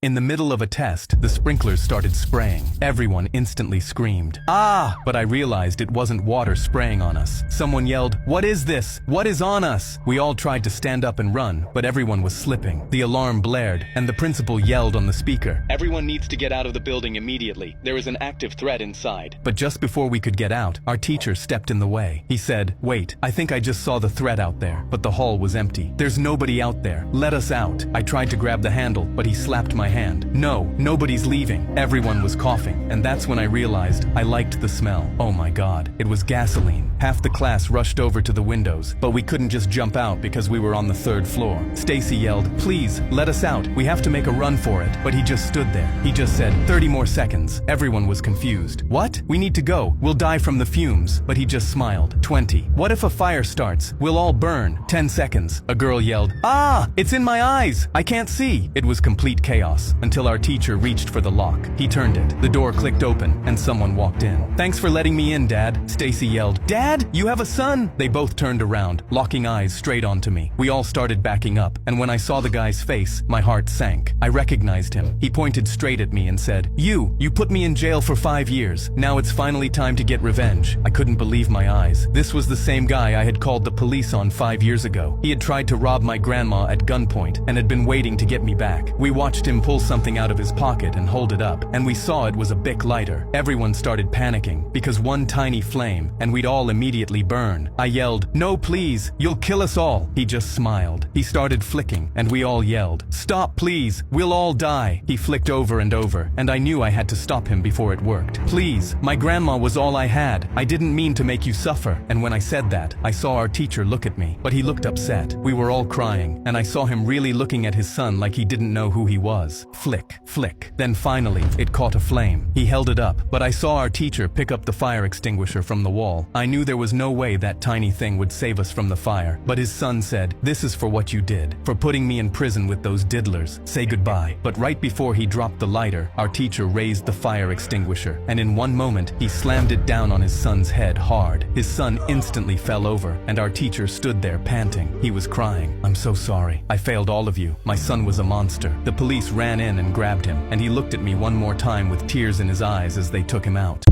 In the middle of a test, the sprinklers started spraying. Everyone instantly screamed, "Ah!" But I realized it wasn't water spraying on us. Someone yelled, "What is this? What is on us?" We all tried to stand up and run, but everyone was slipping. The alarm blared, and the principal yelled on the speaker, "Everyone needs to get out of the building immediately. There is an active threat inside." But just before we could get out, our teacher stepped in the way. He said, "Wait, I think I just saw the threat out there." But the hall was empty. "There's nobody out there. Let us out." I tried to grab the handle, but he slapped my hand. "No, nobody's leaving." Everyone was coughing, and that's when I realized I liked the smell. Oh my God, it was gasoline. Half the class rushed over to the windows, but we couldn't just jump out because we were on the third floor. Stacy yelled, "Please, let us out. We have to make a run for it." But he just stood there. He just said, 30 more seconds. Everyone was confused. "What? We need to go. We'll die from the fumes." But he just smiled. 20. "What if a fire starts? We'll all burn." 10 seconds. A girl yelled, "Ah, it's in my eyes. I can't see." It was complete chaos until our teacher reached for the lock. He turned it. The door clicked open and someone walked in. "Thanks for letting me in, Dad." Stacy yelled, "Dad, you have a son!" They both turned around, locking eyes straight onto me. We all started backing up, and when I saw the guy's face, my heart sank. I recognized him. He pointed straight at me and said, You put me in jail for 5 years. Now it's finally time to get revenge." I couldn't believe my eyes. This was the same guy I had called the police on 5 years ago. He had tried to rob my grandma at gunpoint and had been waiting to get me back. We watched him pull something out of his pocket and hold it up, and we saw it was a Bic lighter. Everyone started panicking because one tiny flame and we'd all immediately burn. I yelled, "No, please, you'll kill us all." He just smiled. He started flicking and we all yelled, "Stop, please, we'll all die." He flicked over and over, and I knew I had to stop him before it worked. "Please, my grandma was all I had. I didn't mean to make you suffer." And when I said that, I saw our teacher look at me, but he looked upset. We were all crying, and I saw him really looking at his son like he didn't know who he was. Flick, flick. Then finally, it caught a flame. He held it up, but I saw our teacher pick up the fire extinguisher from the wall. I knew there was no way that tiny thing would save us from the fire, but his son said, "This is for what you did, for putting me in prison with those diddlers. Say goodbye." But right before he dropped the lighter, our teacher raised the fire extinguisher, and in one moment, he slammed it down on his son's head hard. His son instantly fell over, and our teacher stood there panting. He was crying. "I'm so sorry. I failed all of you. My son was a monster." The police ran in and grabbed him, and he looked at me one more time with tears in his eyes as they took him out.